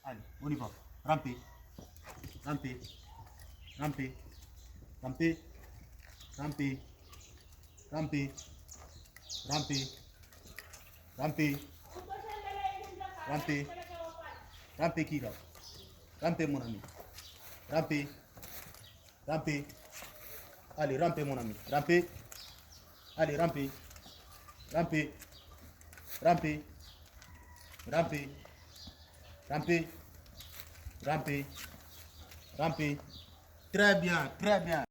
Allez, on y va. Rampez. Rampez. Rampez. Rampez. Rampez. Rampez. Rampez. Rampez. Rampez. Rampez qui là? Rampez mon ami. Rampez. Rampez. Allez, rampez mon ami. Rampez. Allez, rampez. Rampez. Rampez. Rampez. Rampez. Rampez. Rampez. Très bien, très bien.